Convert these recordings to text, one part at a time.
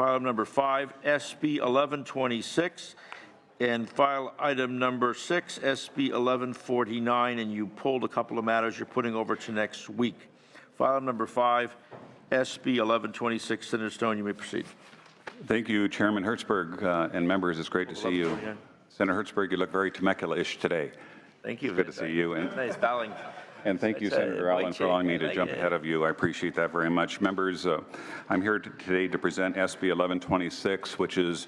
File item number 5, SB 1126, and file item number 6, SB 1149, and you pulled a couple of matters you're putting over to next week. File item number 5, SB 1126. Senator Stone, you may proceed. Thank you, Chairman Hertzberg and members. It's great to see you. Senator Hertzberg, you look very Temecula-ish today. Thank you. It's good to see you. And nice bowing. And thank you, Senator Allen, for allowing me to jump ahead of you. I appreciate that very much. Members, I'm here today to present SB 1126, which is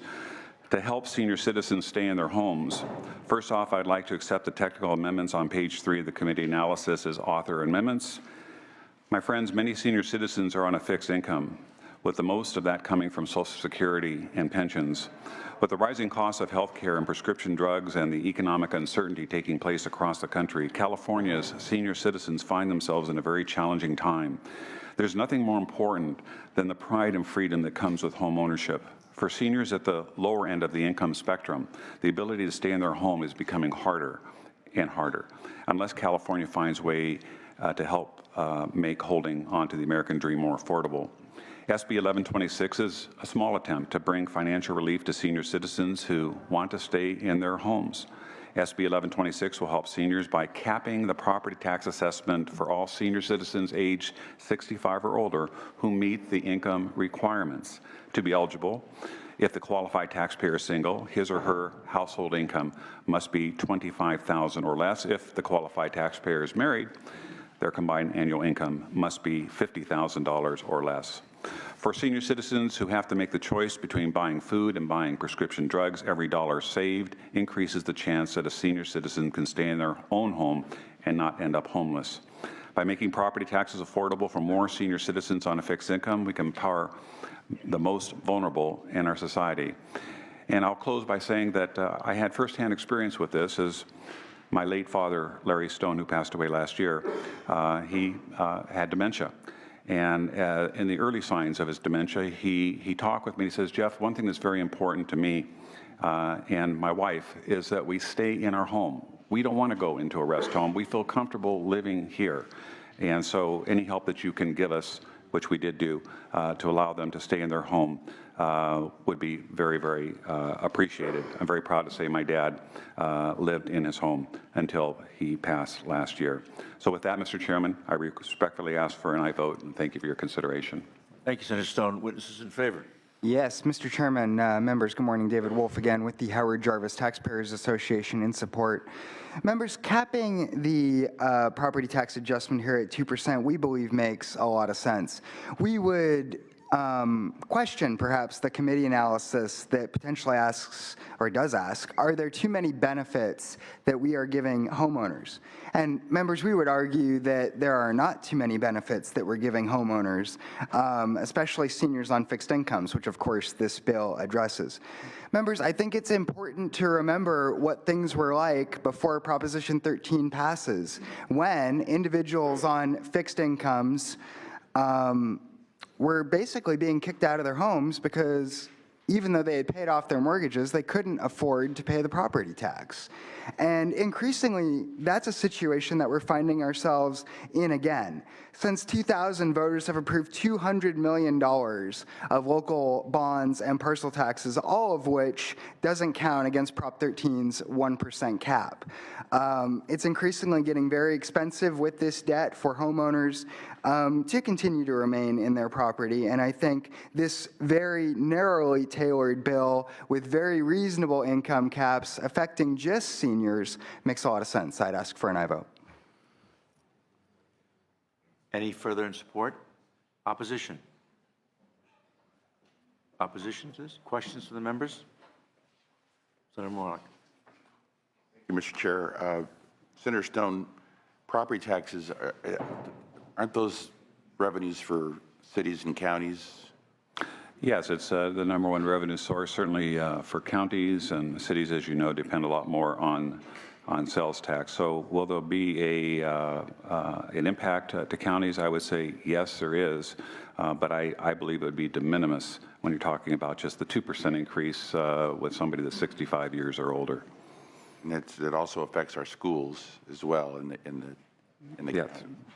to help senior citizens stay in their homes. First off, I'd like to accept the technical amendments on page 3 of the committee analysis as author amendments. My friends, many senior citizens are on a fixed income, with the most of that coming from Social Security and pensions. With the rising costs of health care and prescription drugs and the economic uncertainty taking place across the country, California's senior citizens find themselves in a very challenging time. There's nothing more important than the pride and freedom that comes with home ownership. For seniors at the lower end of the income spectrum, the ability to stay in their home is becoming harder and harder, unless California finds a way to help make holding on to the American dream more affordable. SB 1126 is a small attempt to bring financial relief to senior citizens who want to stay in their homes. SB 1126 will help seniors by capping the property tax assessment for all senior citizens aged 65 or older who meet the income requirements. To be eligible, if the qualified taxpayer is single, his or her household income must be $25,000 or less. If the qualified taxpayer is married, their combined annual income must be $50,000 or less. For senior citizens who have to make the choice between buying food and buying prescription drugs, every dollar saved increases the chance that a senior citizen can stay in their own home and not end up homeless. By making property taxes affordable for more senior citizens on a fixed income, we can empower the most vulnerable in our society. And I'll close by saying that I had firsthand experience with this as my late father, Larry Stone, who passed away last year, he had dementia. And in the early signs of his dementia, he talked with me. He says, Jeff, one thing that's very important to me and my wife is that we stay in our home. We don't want to go into a rest home. We feel comfortable living here. And so any help that you can give us, which we did do, to allow them to stay in their home would be very, very appreciated. I'm very proud to say my dad lived in his home until he passed last year. So with that, Mr. Chairman, I respectfully ask for an aye vote, and thank you for your consideration. Thank you, Senator Stone. Witnesses in favor? Yes, Mr. Chairman, members, good morning. David Wolf again with the Howard Jarvis Taxpayers Association in support. Members, capping the property tax adjustment here at 2%, we believe makes a lot of sense. We would question perhaps the committee analysis that potentially asks, or does ask, are there too many benefits that we are giving homeowners? And members, we would argue that there are not too many benefits that we're giving homeowners, especially seniors on fixed incomes, which of course this bill addresses. Members, I think it's important to remember what things were like before Proposition 13 passes, when individuals on fixed incomes were basically being kicked out of their homes because even though they had paid off their mortgages, they couldn't afford to pay the property tax. And increasingly, that's a situation that we're finding ourselves in again. Since 2000, voters have approved $200 million of local bonds and parcel taxes, all of which doesn't count against Prop 13's 1% cap. It's increasingly getting very expensive with this debt for homeowners to continue to remain in their property. And I think this very narrowly tailored bill with very reasonable income caps affecting just seniors makes a lot of sense. I'd ask for an aye vote. Any further in support? Opposition? Opposition to this? Questions from the members? Senator Morlock. Thank you, Mr. Chair. Senator Stone, property taxes, aren't those revenues for cities and counties? Yes, it's the #1 revenue source, certainly for counties, and cities, as you know, depend a lot more on sales tax. So will there be an impact to counties? I would say yes, there is, but I believe it would be de minimis when you're talking about just the 2% increase with somebody that's 65 years or older. And it also affects our schools as well in the Yes,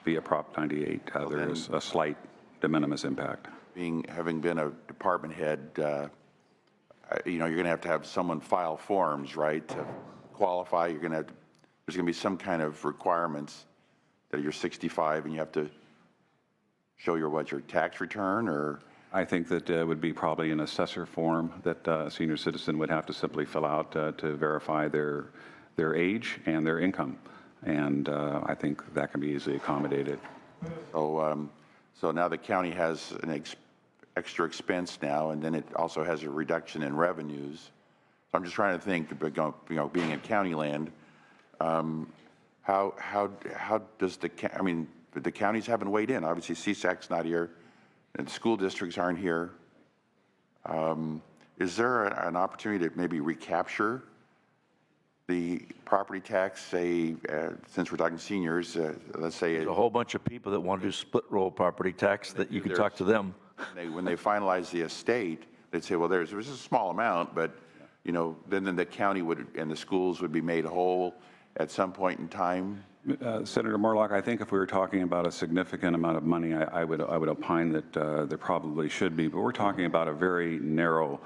via Prop 98, there is a slight de minimis impact. having been a department head, you know, you're going to have someone file forms, right, to qualify. There's going to be some kind of requirements that you're 65 and you have to show your tax return, or? I think that would be probably an assessor form that a senior citizen would have to simply fill out to verify their age and their income. And I think that can be easily accommodated. So now the county has an extra expense now, and then it also has a reduction in revenues. So I'm just trying to think, you know, being in county land, how does I mean, the counties haven't weighed in. Obviously, CSAC's not here, and school districts aren't here. Is there an opportunity to maybe recapture the property tax, say, since we're talking seniors, let's say There's a whole bunch of people that want to do split roll property tax that you can talk to them. when they finalize the estate, they'd say, well, there's a small amount, but you know, then the county would and the schools would be made whole at some point in time. Senator Morlock, I think if we were talking about a significant amount of money, I would opine that there probably should be, but we're talking about a very narrow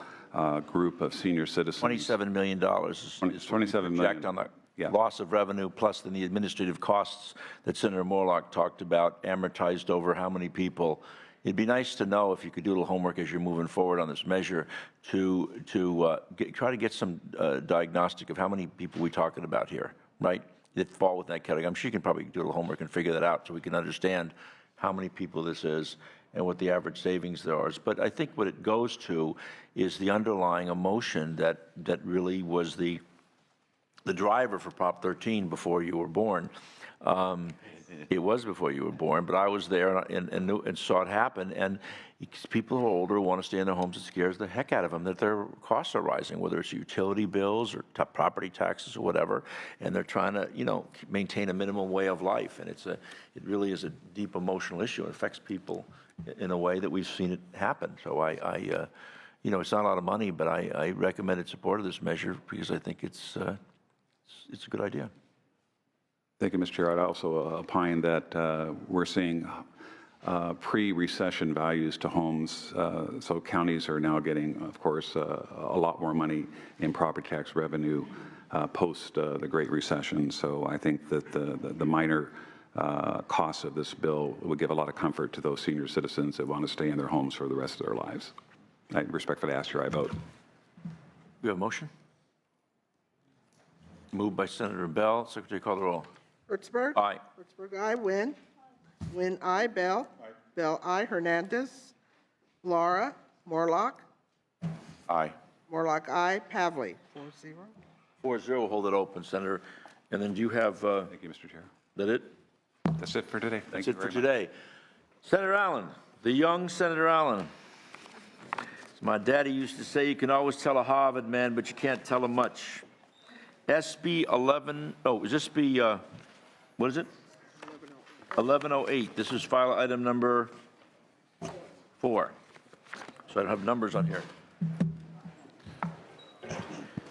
group of senior citizens. $27 million is $27 project million. on the Yeah. loss of revenue, plus then the administrative costs that Senator Morlock talked about, amortized over how many people. It'd be nice to know, if you could do a little homework as you're moving forward on this measure, to try to get some diagnostic of how many people we're talking about here, right, that fall within that category. I'm sure you can probably do a little homework and figure that out so we can understand how many people this is and what the average savings there is. But I think what it goes to is the underlying emotion that really was the driver for Prop 13 before you were born. It was before you were born, but I was there and saw it happen. And people who are older want to stay in their homes. It scares the heck out of them that their costs are rising, whether it's utility bills or property taxes or whatever. And they're trying to, you know, maintain a minimum way of life. And it really is a deep emotional issue. It affects people in a way that we've seen it happen. So you know, it's not a lot of money, but I recommended support of this measure because I think it's a good idea. Thank you, Mr. Chair. I'd also opine that we're seeing pre-recession values to homes. So counties are now getting, of course, a lot more money in property tax revenue post the Great Recession. So I think that the minor costs of this bill would give a lot of comfort to those senior citizens that want to stay in their homes for the rest of their lives. I respectfully ask your vote. We have a motion? Moved by Senator Bell. Secretary, call the roll. Hertzberg? Aye. Hertzberg, aye. Wynn? Wynn, aye. Bell? Bell, aye. Hernandez? Laura? Morlock? Aye. Morlock, aye. Pavley? 4-0. 4-0, we'll hold it open, Senator. And then do you have, Thank you, Mr. Chair. that it? That's it for today. That's Thank you it for very much. today. Senator Allen, the young Senator Allen. As my daddy used to say, you can always tell a Harvard man, but you can't tell him much. SB 11, oh, is this be, what is it? 1108. This is file item number 4. So I don't have numbers on here.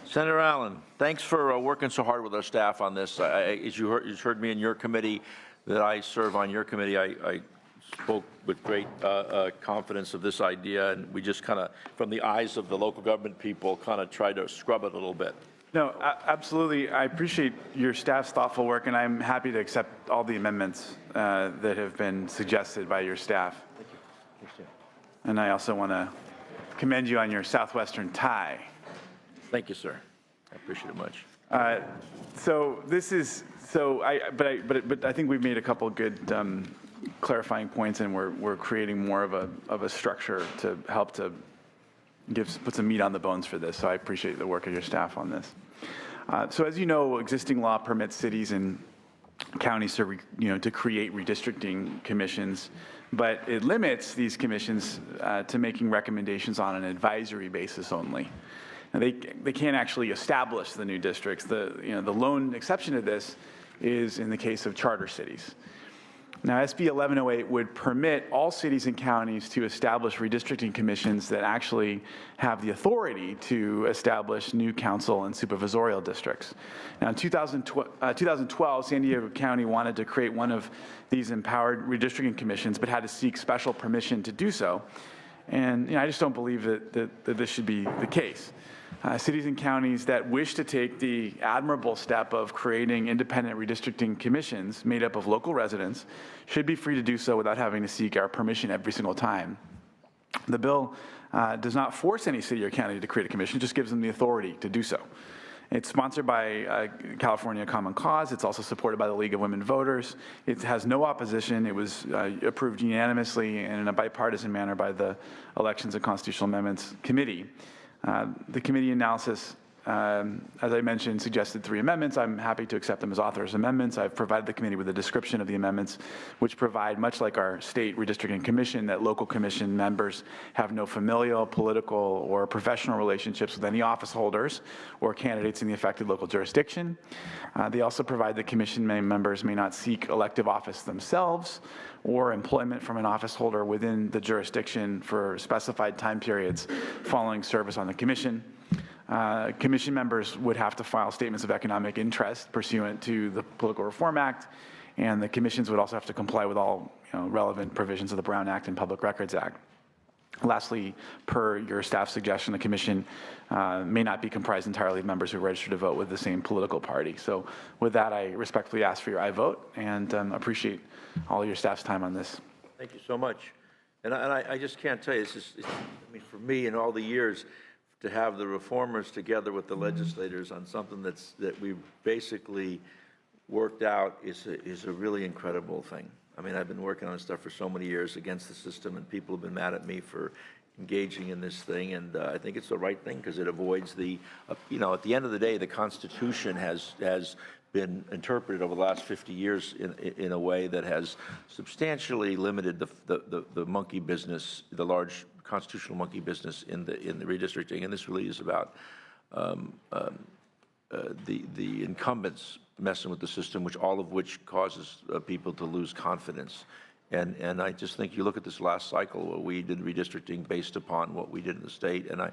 Senator Allen, thanks for working so hard with our staff on this. As you heard me in your committee that I serve on your committee, I spoke with great confidence of this idea, and we just kind of, from the eyes of the local government people, kind of tried to scrub it a little bit. No, absolutely. I appreciate your staff's thoughtful work, and I'm happy to accept all the amendments that have been suggested by your staff. Thank you. And I also want to commend you on your Southwestern tie. Thank you, sir. I appreciate it much. But I think we've made a couple good clarifying points, and we're creating more of a structure to help to put some meat on the bones for this. So I appreciate the work of your staff on this. So as you know, existing law permits cities and counties to create redistricting commissions, but it limits these commissions to making recommendations on an advisory basis only. And they can't actually establish the new districts. The lone exception to this is in the case of charter cities. Now, SB 1108 would permit all cities and counties to establish redistricting commissions that actually have the authority to establish new council and supervisorial districts. Now, in 2012, San Diego County wanted to create one of these empowered redistricting commissions, but had to seek special permission to do so. And I just don't believe that this should be the case. Cities and counties that wish to take the admirable step of creating independent redistricting commissions made up of local residents should be free to do so without having to seek our permission every single time. The bill does not force any city or county to create a commission, it just gives them the authority to do so. It's sponsored by California Common Cause. It's also supported by the League of Women Voters. It has no opposition. It was approved unanimously and in a bipartisan manner by the Elections and Constitutional Amendments Committee. The committee analysis, as I mentioned, suggested 3 amendments. I'm happy to accept them as author's amendments. I've provided the committee with a description of the amendments, which provide, much like our state redistricting commission, that local commission members have no familial, political, or professional relationships with any office holders or candidates in the affected local jurisdiction. They also provide that commission members may not seek elective office themselves or employment from an office holder within the jurisdiction for specified time periods following service on the commission. Commission members would have to file statements of economic interest pursuant to the Political Reform Act, and the commissions would also have to comply with all relevant provisions of the Brown Act and Public Records Act. Lastly, per your staff suggestion, the commission may not be comprised entirely of members who register to vote with the same political party. So with that, I respectfully ask for your aye vote and appreciate all your staff's time on this. Thank you so much. And I just can't tell you, I mean, for me, in all the years, to have the reformers together with the legislators on something that we basically worked out is a really incredible thing. I mean, I've been working on stuff for so many years against the system, and people have been mad at me for engaging in this thing, and I think it's the right thing because it avoids the, at the end of the day, the Constitution has been interpreted over the last 50 years in a way that has substantially limited the monkey business, the large constitutional monkey business in the redistricting, and this really is about the incumbents messing with the system, all of which causes people to lose confidence. And I just think you look at this last cycle where we did redistricting based upon what we did in the state, and I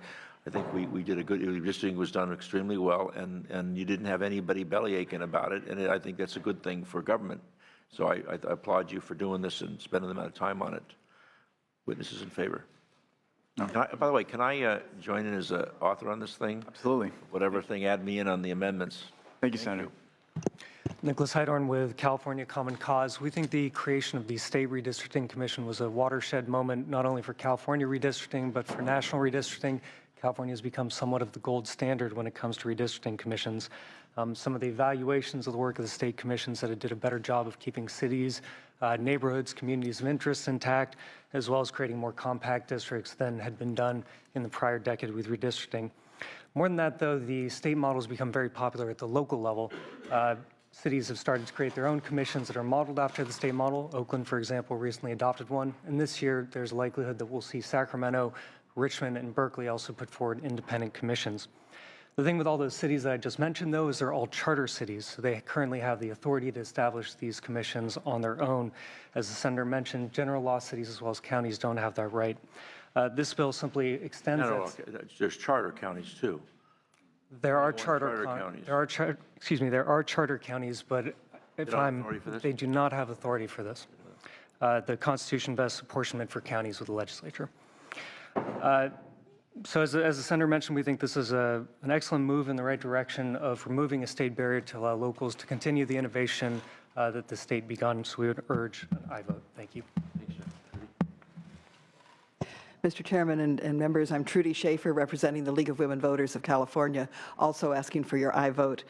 think we did a good, redistricting was done extremely well, and you didn't have anybody bellyaching about it, and I think that's a good thing for government. So I applaud you for doing this and spending the amount of time on it. Witnesses in favor? No. By the way, can I join in as an author on this thing? Absolutely. Whatever thing, add me in on the amendments. Thank you, Senator. Nicholas Heidorn with California Common Cause. We think the creation of the State Redistricting Commission was a watershed moment, not only for California redistricting, but for national redistricting. California has become somewhat of the gold standard when it comes to redistricting commissions. Some of the evaluations of the work of the state commissions that it did a better job of keeping cities, neighborhoods, communities of interest intact, as well as creating more compact districts than had been done in the prior decade with redistricting. More than that, though, the state model has become very popular at the local level. Cities have started to create their own commissions that are modeled after the state model. Oakland, for example, recently adopted one. And this year, there's a likelihood that we'll see Sacramento, Richmond, and Berkeley also put forward independent commissions. The thing with all those cities that I just mentioned, though, is they're all charter cities. So they currently have the authority to establish these commissions on their own. As the senator mentioned, general law cities as well as counties don't have that right. This bill simply extends There's charter counties, too. There are charter counties. There are charter counties, but they do not have authority for this. The Constitution vests apportionment for counties with the legislature. So as the senator mentioned, we think this is an excellent move in the right direction of removing a state barrier to allow locals to continue the innovation that the state begun. So we would urge an aye vote. Thank you. Mr. Chairman and members, I'm Trudy Schaefer, representing the League of Women Voters of California, also asking for your aye vote.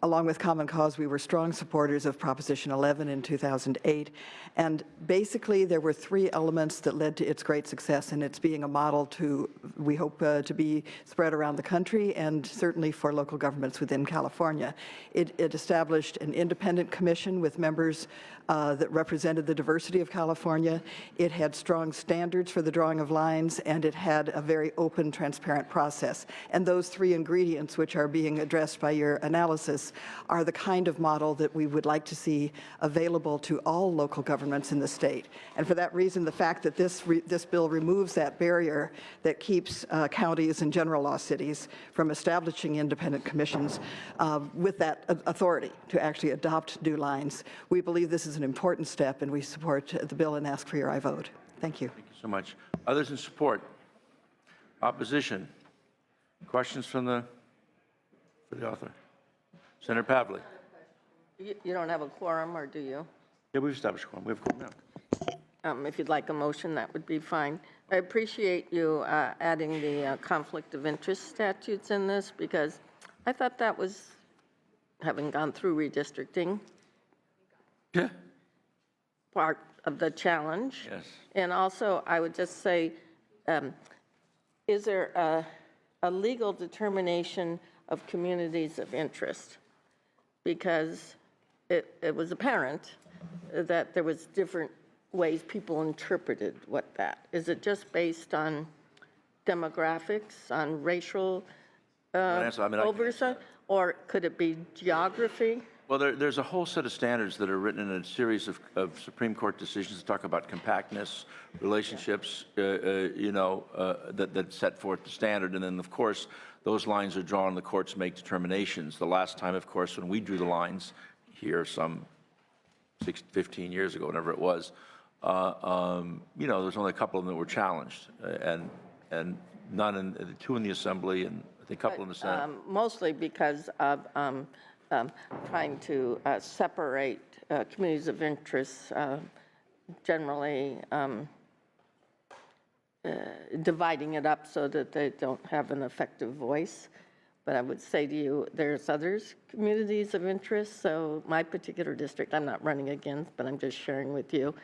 Along with Common Cause, we were strong supporters of Proposition 11 in 2008, and basically there were 3 elements that led to its great success, and it's being a model to, we hope, to be spread around the country and certainly for local governments within California. It established an independent commission with members that represented the diversity of California. It had strong standards for the drawing of lines, and it had a very open, transparent process. And those 3 ingredients, which are being addressed by your analysis, are the kind of model that we would like to see available to all local governments in the state. And for that reason, the fact that this bill removes that barrier that keeps counties and general law cities from establishing independent commissions with that authority to actually adopt new lines, we believe this is an important step, and we support the bill and ask for your aye vote. Thank you. Thank you so much. Others in support? Opposition? Questions for the author? Senator Pavlik? You don't have a quorum, or do you? Yeah, we've established quorum. We have quorum now. If you'd like a motion, that would be fine. I appreciate you adding the conflict of interest statutes in this, because I thought that was, having gone through redistricting, Yeah. part of the challenge. Yes. And also, I would just say, is there a legal determination of communities of interest? Because it was apparent that there was different ways people interpreted what that. Is it just based on demographics, on racial oversight, or could it be geography? Well, there's a whole set of standards that are written in a series of Supreme Court decisions that talk about compactness, relationships, that set forth the standard. And then, of course, those lines are drawn and the courts make determinations. The last time, of course, when we drew the lines here some 15 years ago, whatever it was, there was only a couple of them that were challenged, and none in, 2 in the Assembly and I think a couple in the Senate. Mostly because of trying to separate communities of interest, generally dividing it up so that they don't have an effective voice. But I would say to you, there's others communities of interest. So my particular district, I'm not running against, but I'm just sharing with you.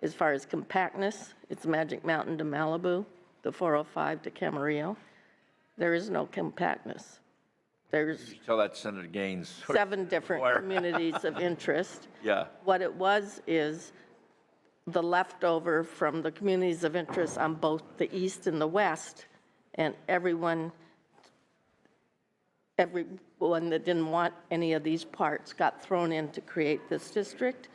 As far as compactness, it's Magic Mountain to Malibu, the 405 to Camarillo. There is no compactness. There's Tell that to Senator Gaines. 7 different communities of interest. Yeah. What it was is the leftover from the communities of interest on both the east and the west, and everyone that didn't want any of these parts got thrown in to create this district.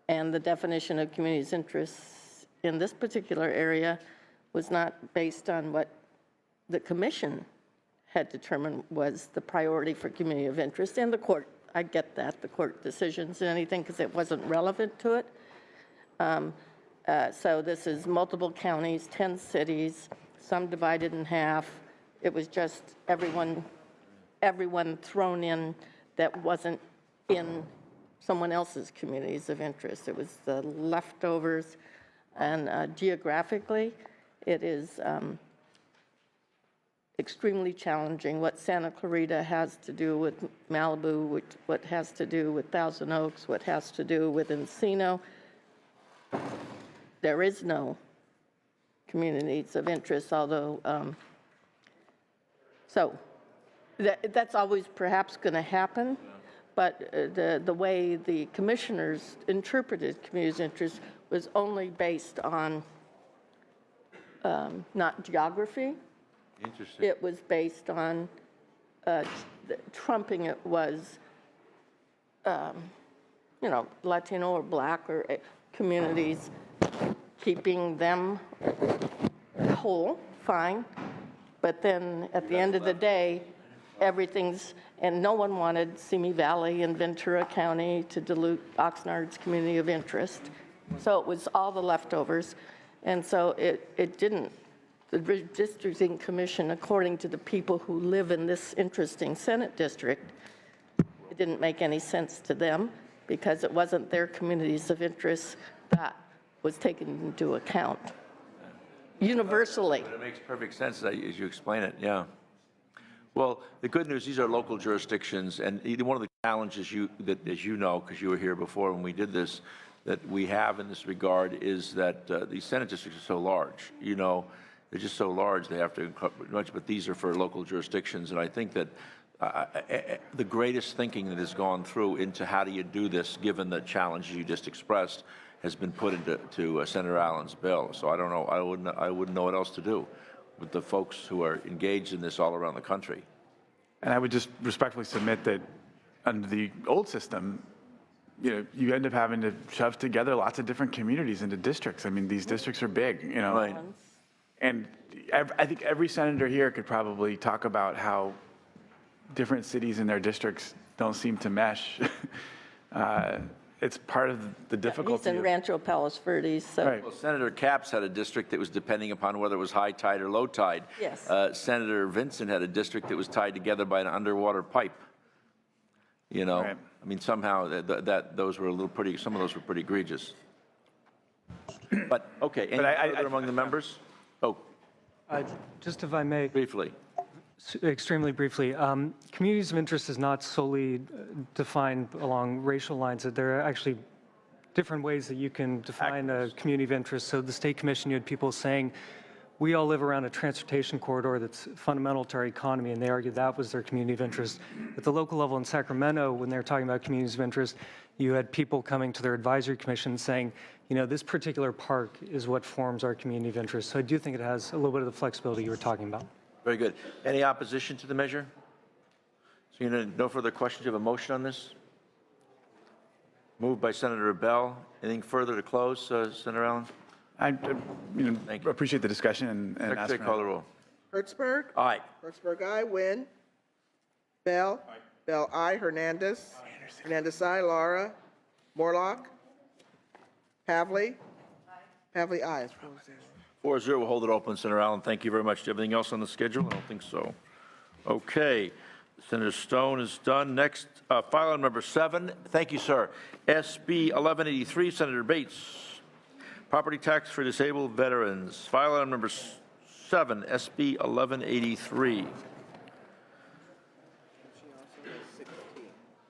And the definition of communities' interests in this particular area was not based on what the commission had determined was the priority for community of interest. And the court, I get that, the court decisions and anything, because it wasn't relevant to it. So this is multiple counties, 10 cities, some divided in half. It was just everyone thrown in that wasn't in someone else's communities of interest. It was the leftovers. And geographically, it is extremely challenging. What Santa Clarita has to do with Malibu, what has to do with Thousand Oaks, what has to do with Encino. There is no communities of interest, although, so that's always perhaps going to happen, but the way the commissioners interpreted communities of interest was only based on not geography. Interesting. It was based on, trumping it was, Latino or Black or communities, keeping them whole, fine. But then at the end of the day, everything's, and no one wanted Simi Valley and Ventura County to dilute Oxnard's community of interest. So it was all the leftovers. And so it didn't. The redistricting commission, according to the people who live in this interesting Senate district, it didn't make any sense to them because it wasn't their communities of interest that was taken into account universally. But it makes perfect sense as you explain it, yeah. Well, the good news, these are local jurisdictions, and one of the challenges that, as you know, because you were here before when we did this, that we have in this regard is that these Senate districts are so large, they're just so large, they have to incorporate much, but these are for local jurisdictions. And I think that the greatest thinking that has gone through into how do you do this, given the challenges you just expressed, has been put into Senator Allen's bill. So I don't know, I wouldn't know what else to do with the folks who are engaged in this all around the country. And I would just respectfully submit that under the old system, you end up having to shove together lots of different communities into districts. I mean, these districts are big, Right. And I think every senator here could probably talk about how different cities in their districts don't seem to mesh. it's part of the He's difficulty. in of- Rancho Palos Verdes, so. Right. Well, Senator Capps had a district that was depending upon whether it was high tide or low tide. Yes. Senator Vincent had a district that was tied together by an underwater pipe. You know, Right. I mean, somehow those were a little pretty, some of those were pretty egregious. But, okay, any But I- further among the members? Oh, Just if I may, briefly. extremely briefly, communities of interest is not solely defined along racial lines. That there are actually different ways that you can define a community of interest. So the State Commission, you had people saying, we all live around a transportation corridor that's fundamental to our economy, and they argued that was their community of interest. At the local level in Sacramento, when they were talking about communities of interest, you had people coming to their advisory commission saying, you know, this particular park is what forms our community of interest. So I do think it has a little bit of the flexibility you were talking about. Very good. Any opposition to the measure? So, no further questions. You have a motion on this? Moved by Senator Bell. Anything further to close, Senator Allen? I Thank you. appreciate the discussion and ask Secretary, for- call the roll. Hertzberg. Aye. Hertzberg, aye. Wynn. Bell. Bell, aye. Hernandez. Hernandez, aye. Laura. Morlock. Pavley. Pavley, aye. 4-0, we'll hold it open, Senator Allen. Thank you very much. Do you have anything else on the schedule? I don't think so. Okay, Senator Stone is done. Next, file item number 7. Thank you, sir. SB 1183, Senator Bates. Property tax for disabled veterans. File item number 7, SB 1183.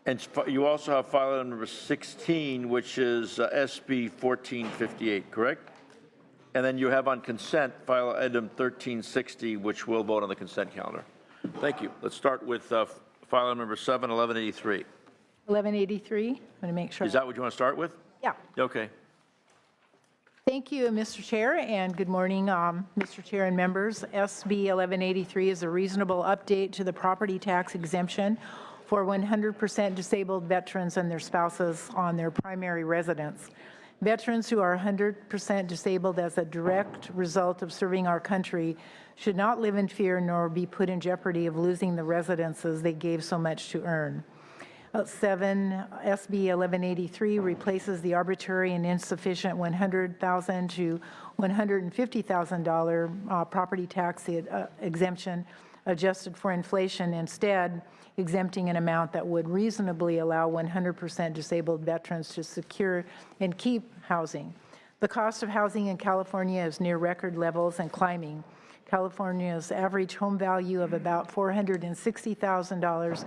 And you also have file item number 16, which is SB 1458, correct? And then you have on consent, file item 1360, which we'll vote on the consent calendar. Thank you. Let's start with file item number 7, 1183. 1183, I'm going to make sure. Is that what you want to start with? Yeah. Okay. Thank you, Mr. Chair, and good morning, Mr. Chair and members. SB 1183 is a reasonable update to the property tax exemption for 100% disabled veterans and their spouses on their primary residence. Veterans who are 100% disabled as a direct result of serving our country should not live in fear nor be put in jeopardy of losing the residences they gave so much to earn. 7, SB 1183 replaces the arbitrary and insufficient $100,000 to $150,000 property tax exemption adjusted for inflation, instead exempting an amount that would reasonably allow 100% disabled veterans to secure and keep housing. The cost of housing in California is near record levels and climbing. California's average home value of about $460,000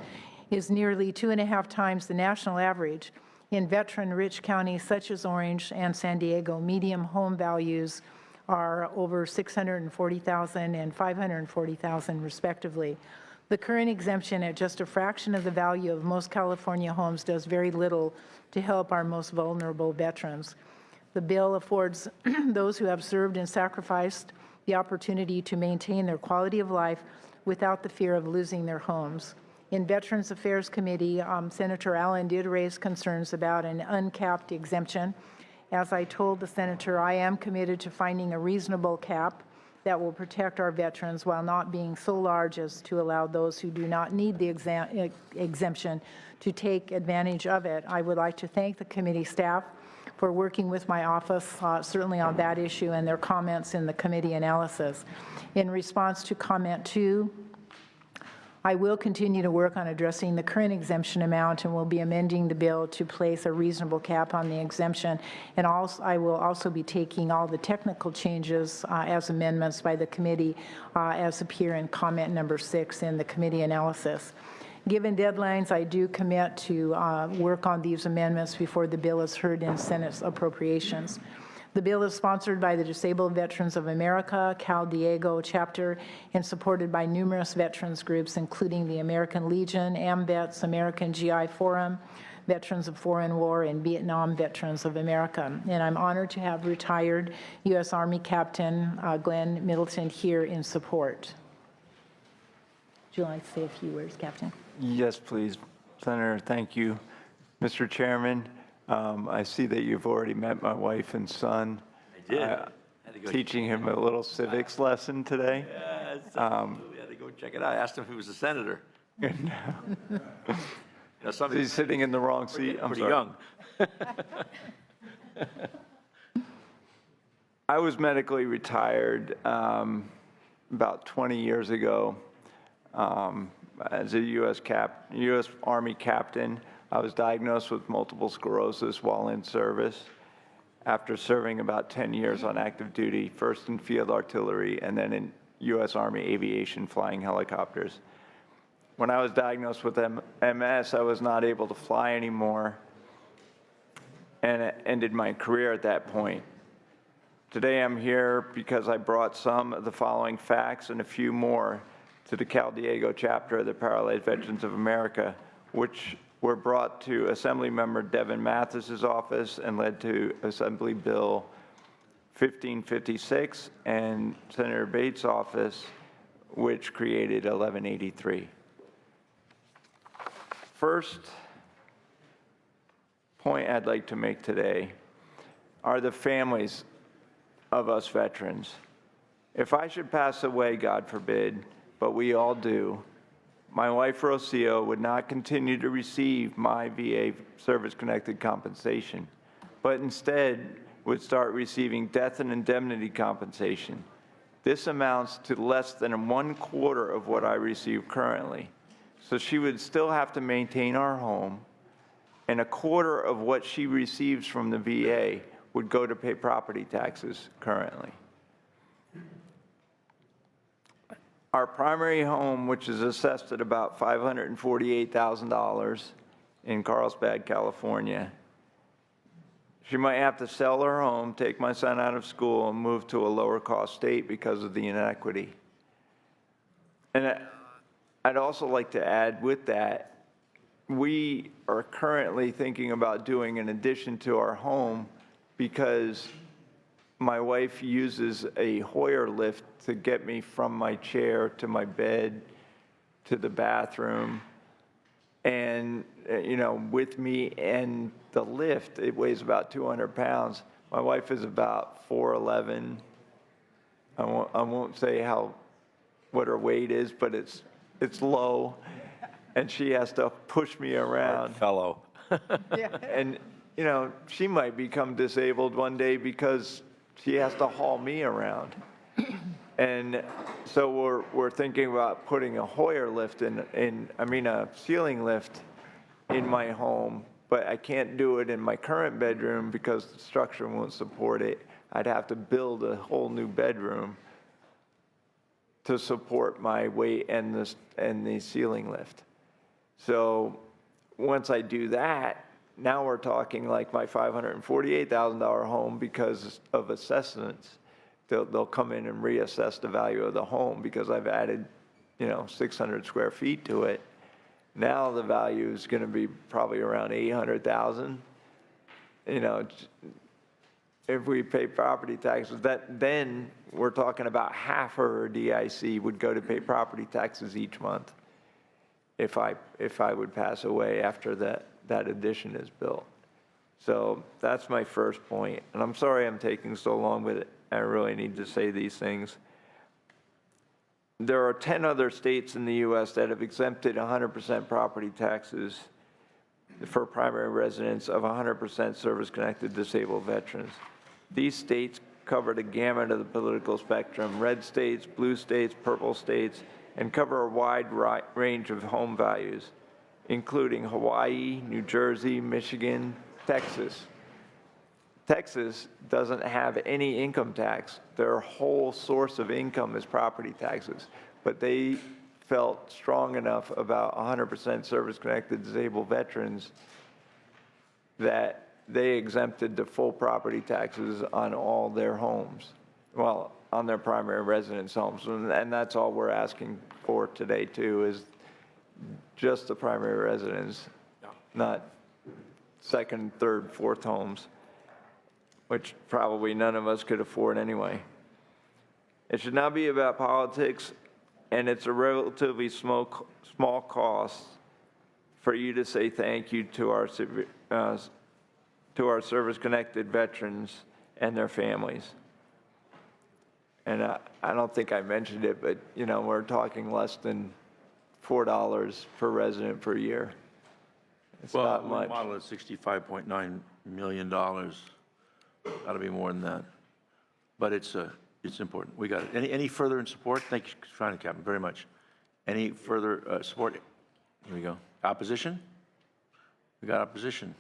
is nearly 2.5 times the national average. In veteran-rich counties such as Orange and San Diego, median home values are over $640,000 and $540,000 respectively. The current exemption at just a fraction of the value of most California homes does very little to help our most vulnerable veterans. The bill affords those who have served and sacrificed the opportunity to maintain their quality of life without the fear of losing their homes. In Veterans Affairs Committee, Senator Allen did raise concerns about an uncapped exemption. As I told the senator, I am committed to finding a reasonable cap that will protect our veterans while not being so large as to allow those who do not need the exemption to take advantage of it. I would like to thank the committee staff for working with my office, certainly on that issue, and their comments in the committee analysis. In response to comment 2, I will continue to work on addressing the current exemption amount and will be amending the bill to place a reasonable cap on the exemption. And also, I will also be taking all the technical changes as amendments by the committee as appear in comment number 6 in the committee analysis. Given deadlines, I do commit to work on these amendments before the bill is heard in Senate appropriations. The bill is sponsored by the Disabled Veterans of America, Cal Diego chapter, and supported by numerous veterans groups, including the American Legion, AMVETS, American GI Forum, Veterans of Foreign War, and Vietnam Veterans of America. And I'm honored to have retired U.S. Army Captain Glenn Middleton here in support. Would you like to say a few words, Captain? Yes, please. Senator, thank you. Mr. Chairman, I see that you've already met my wife and son. I did. Had to go Teaching him a little civics lesson today. we had to go check it out. I asked him if he was a senator. Now, somebody He's sitting in the wrong seat. I'm pretty sorry. young. I was medically retired about 20 years ago as a U.S. Army captain. I was diagnosed with multiple sclerosis while in service after serving about 10 years on active duty, first in field artillery and then in U.S. Army aviation flying helicopters. When I was diagnosed with MS, I was not able to fly anymore, and it ended my career at that point. Today I'm here because I brought some of the following facts and a few more to the Cal Diego chapter of the Paralyzed Veterans of America, which were brought to Assemblymember Devin Mathis's office and led to Assembly Bill 1556 and Senator Bates' office, which created 1183. First point I'd like to make today are the families of us veterans. If I should pass away, God forbid, but we all do, my wife Rocio would not continue to receive my VA service-connected compensation, but instead would start receiving death and indemnity compensation. This amounts to less than 1/4 of what I receive currently. So she would still have to maintain our home, and 1/4 of what she receives from the VA would go to pay property taxes currently. Our primary home, which is assessed at about $548,000 in Carlsbad, California, she might have to sell her home, take my son out of school, and move to a lower cost state because of the inequity. And I'd also like to add with that, we are currently thinking about doing an addition to our home because my wife uses a Hoyer lift to get me from my chair to my bed to the bathroom. And, you know, with me and the lift, it weighs about 200 pounds. My wife is about 4'11". I won't say what her weight is, but it's low. And she has to push me around. Fellow. And, you know, she might become disabled one day because she has to haul me around. And so we're thinking about putting a Hoyer lift a ceiling lift in my home, but I can't do it in my current bedroom because the structure won't support it. I'd have to build a whole new bedroom to support my weight and the ceiling lift. So once I do that, now we're talking like my $548,000 home because of assessments. They'll come in and reassess the value of the home because I've added, 600 square feet to it. Now the value is going to be probably around $800,000. If we pay property taxes, then we're talking about half of her DIC would go to pay property taxes each month if I would pass away after that addition is built. So that's my first point. And I'm sorry I'm taking so long with it. I really need to say these things. There are 10 other states in the U.S. that have exempted 100% property taxes for primary residents of 100% service-connected disabled veterans. These states cover the gamut of the political spectrum: red states, blue states, purple states, and cover a wide range of home values, including Hawaii, New Jersey, Michigan, Texas. Texas doesn't have any income tax. Their whole source of income is property taxes, but they felt strong enough about 100% service-connected disabled veterans that they exempted the full property taxes on all their homes, well, on their primary residence homes. And that's all we're asking for today, too, is just the primary residence, not second, third, fourth homes, which probably none of us could afford anyway. It should not be about politics, and it's a relatively small cost for you to say thank you to our service-connected veterans and their families. And I don't think I mentioned it, but we're talking less than $4 per resident per year. It's Well, not we much. modeled at $65.9 million. Got to be more than that. But it's important. We got it. Any further in support? Thank you, Finance Captain, very much. Any further support? Here we go. Opposition? We got opposition.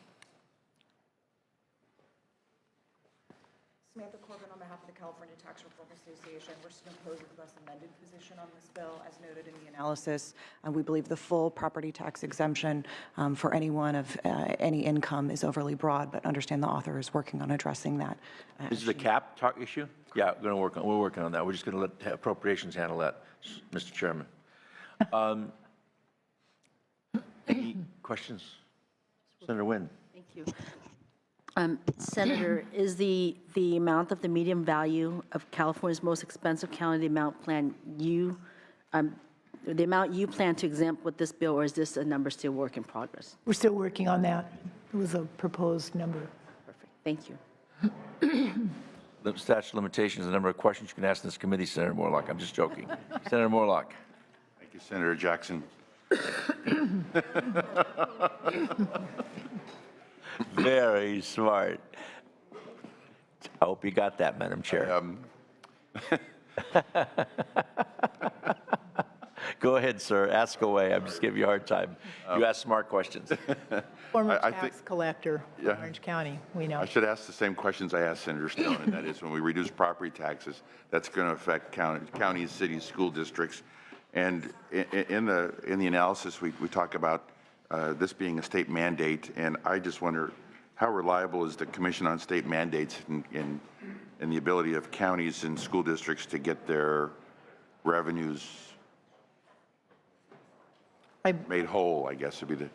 Samantha Corbin on behalf of the California Tax Reform Association. We're still opposed to the best amended position on this bill, as noted in the analysis. We believe the full property tax exemption for anyone of any income is overly broad, but understand the author is working on addressing that. This is the cap talk issue? Yeah, we're working on that. We're just going to let appropriations handle that, Mr. Chairman. Any questions? Senator Nguyen. Thank you. Senator, is the amount of the median value of California's most expensive county the amount you plan to exempt with this bill, or is this a number still work in progress? We're still working on that. It was a proposed number. Perfect. Thank you. The statute of limitations, the number of questions you can ask in this committee, Senator Morlock. I'm just joking. Senator Morlock. Thank you, Senator Jackson. Very smart. I hope you got that, Madam Chair. Go ahead, sir. Ask away. I'm just giving you a hard time. You ask smart questions. Former I tax think- collector, Yeah. Orange County, we know. I should ask the same questions I asked Senator Stone, and that is when we reduce property taxes, that's going to affect counties, cities, school districts. And in the analysis, we talk about this being a state mandate, and I just wonder how reliable is the Commission on State Mandates in the ability of counties and school districts to get their revenues made whole, I guess would be the.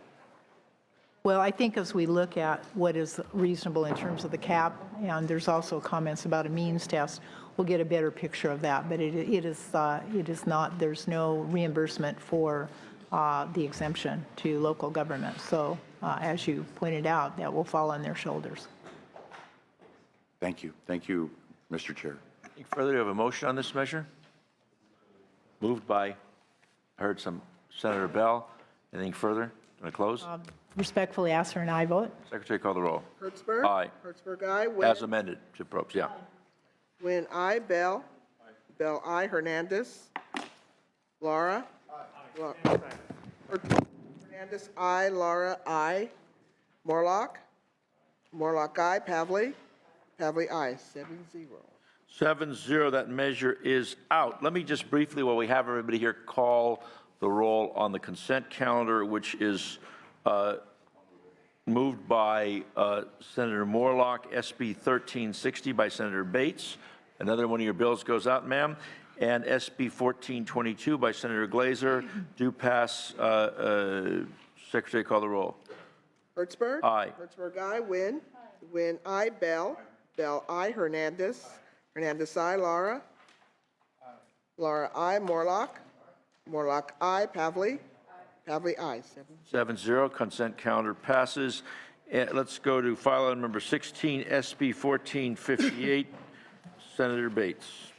Well, I think as we look at what is reasonable in terms of the cap, and there's also comments about a means test, we'll get a better picture of that. But it is not, there's no reimbursement for the exemption to local government. So as you pointed out, that will fall on their shoulders. Thank you. Thank you, Mr. Chair. Anything further? Do you have a motion on this measure? Moved by, I heard some Senator Bell. Anything further? Want to close? Respectfully ask for an aye vote. Secretary, call the roll. Hertzberg? Aye. Hertzberg, aye. As amended, to probes, yeah. Nguyen, aye. Bell? Bell, aye. Hernandez? Laura? Hernandez, aye. Laura, aye. Morlock? Morlock, aye. Pavley? Pavley, aye. 7-0. 7-0, that measure is out. Let me just briefly, while we have everybody here, call the roll on the consent calendar, which is moved by Senator Morlock, SB 1360 by Senator Bates. Another one of your bills goes out, ma'am. And SB 1422 by Senator Glazer. Do pass. Secretary, call the roll. Hertzberg? Aye. Hertzberg, aye. Nguyen? Nguyen, aye. Bell? Bell, aye. Hernandez? Hernandez, aye. Laura? Laura, aye. Morlock? Morlock, aye. Pavley? Pavley, aye. 7-0, consent calendar passes. Let's go to file item number 16, SB 1458. Senator Bates.